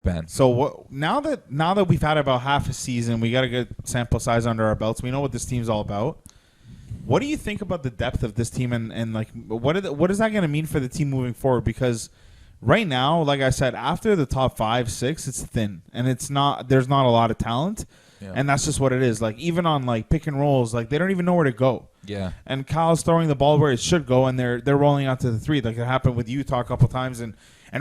Ben. So now that we've had about half a season, we got a good sample size under our belts. We know what this team's all about. What do you think about the depth of this team and like what is that going to mean for the team moving forward? Because right now, like I said, after the top 5, 6, it's thin and there's not a lot of talent, and that's just what it is. Like even on like pick and rolls, like they don't even know where to go. Yeah. And Kyle's throwing the ball where it should go, and they're rolling out to the 3. Like it happened with Utah a couple times, and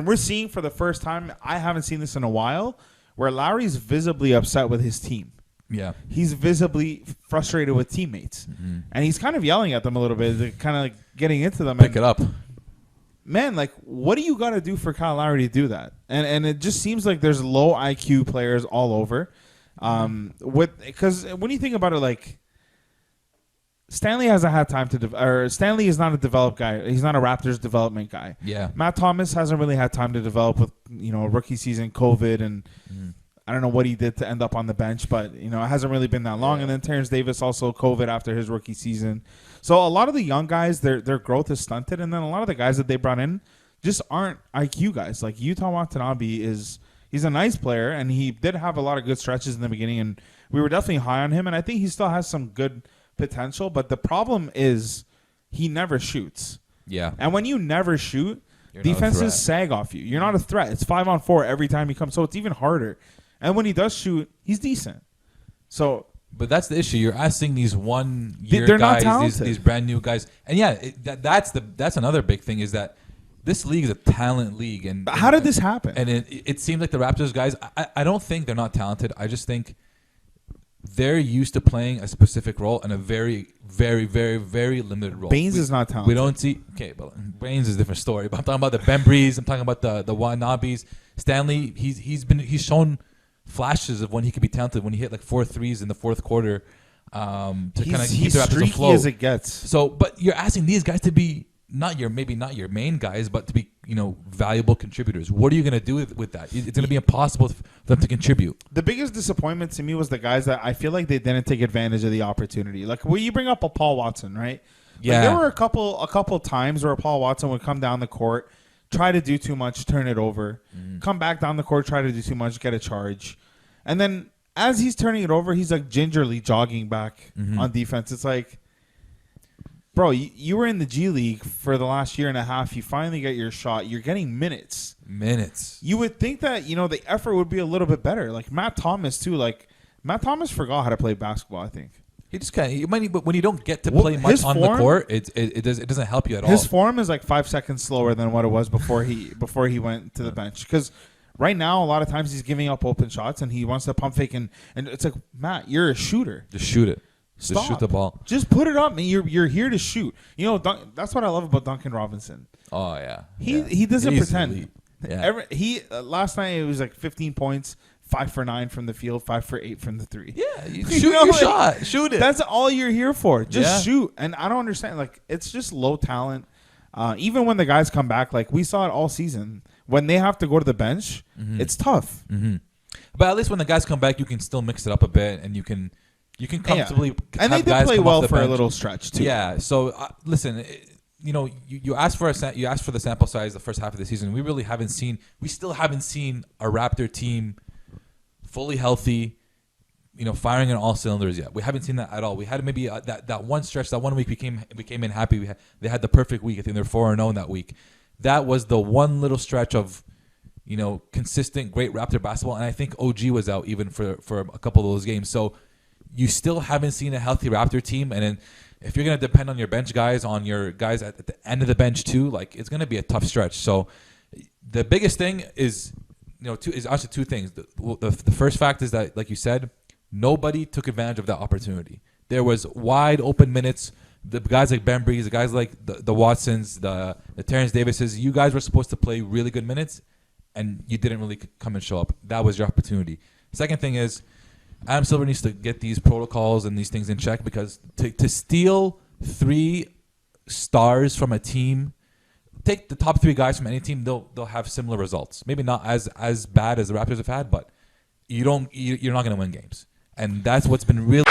we're seeing for the first time, I haven't seen this in a while, where Lowry's visibly upset with his team. Yeah. He's visibly frustrated with teammates. Mm-hmm. And he's kind of yelling at them a little bit, kind of like getting into them. Pick it up. Man, like, what do you got to do for Kyle Lowry to do that? And it just seems like there's low IQ players all over. Because when you think about it, like, Stanley hasn't had time to Stanley is not a developed guy. He's not a Raptors development guy. Yeah. Matt Thomas hasn't really had time to develop with, rookie season, COVID, and I don't know what he did to end up on the bench, but, it hasn't really been that long. Yeah. And then Terrence Davis also COVID after his rookie season. So a lot of the young guys, their growth is stunted. And then a lot of the guys that they brought in just aren't IQ guys. Like Yuta Watanabe he's a nice player, and he did have a lot of good stretches in the beginning, and we were definitely high on him. And I think he still has some good potential, but the problem is he never shoots. Yeah. And when you never shoot, defenses sag off you. You're not a threat. It's 5-on-4 every time he comes, so it's even harder. And when he does shoot, he's decent. So, but that's the issue. You're asking these 1 year they're guys, not talented. these brand new guys, and that's another big thing is that this league is a talent league. And how did this happen? And it seems like the Raptors guys. I don't think they're not talented. I just think they're used to playing a specific role in a very, very, very, very limited role. Baines is not talented. We don't see. Okay, but Baines is a different story. But I'm talking about the Bembries. I'm talking about the Wanabes. Stanley. He's shown flashes of when he could be talented. When he hit like 4 threes in the fourth quarter, to kind of keep the Raptors afloat. As it gets. So, but you're asking these guys to be maybe not your main guys, but to be valuable contributors. What are you going to do with that? It's going to be impossible for them to contribute. The biggest disappointment to me was the guys that I feel like they didn't take advantage of the opportunity. Like when you bring up a Paul Watson, right? Yeah. Like there were a couple times where Paul Watson would come down the court, try to do too much, turn it over, come back down the court, try to do too much, get a charge. And then as he's turning it over, he's like gingerly jogging back on defense. It's like, bro, you were in the G League for the last year and a half. You finally get your shot. You're getting minutes. You would think that, the effort would be a little bit better. Like Matt Thomas, too. Like, Matt Thomas forgot how to play basketball, I think. He just but when you don't get to play much on the court, it doesn't help you at all. His form is like 5 seconds slower than what it was before he went to the bench. Because right now, a lot of times he's giving up open shots and he wants to pump fake, and it's like, Matt, you're a shooter. Just shoot it. Stop. Just shoot the ball. Just put it up, man. You're here to shoot. That's what I love about Duncan Robinson. Oh yeah. He doesn't pretend. Elite. Yeah. Last night it was like 15 points, 5 for 9 from the field, 5 for 8 from the 3. Yeah, shoot your shot. Shoot it. That's all you're here for. Just shoot. And I don't understand. Like, it's just low talent. Even when the guys come back, like we saw it all season, when they have to go to the bench, it's tough. Mm-hmm. But at least when the guys come back, you can still mix it up a bit, and you can comfortably and they did play well for a little stretch too. Yeah. So listen, you asked for the sample size the first half of the season. We still haven't seen a Raptor team fully healthy, firing on all cylinders yet. We haven't seen that at all. We had maybe that one stretch, that 1 week we came in happy. They had the perfect week. I think they're 4-0 that week. That was the one little stretch of consistent great Raptor basketball, and I think OG was out even for a couple of those games. So you still haven't seen a healthy Raptor team, and then if you're going to depend on your bench guys, on your guys at the end of the bench too, like it's going to be a tough stretch. So the biggest thing is, is actually 2 things. The first fact is that, like you said, nobody took advantage of that opportunity. There was wide open minutes. The guys like Bembries, the guys like the Watsons, the Terrence Davises, you guys were supposed to play really good minutes, and you didn't really come and show up. That was your opportunity. Second thing is, Adam Silver needs to get these protocols and these things in check, because to steal 3 stars from a team, take the top 3 guys from any team, they'll have similar results. Maybe not as bad as the Raptors have had, but you're not going to win games, and that's what's been really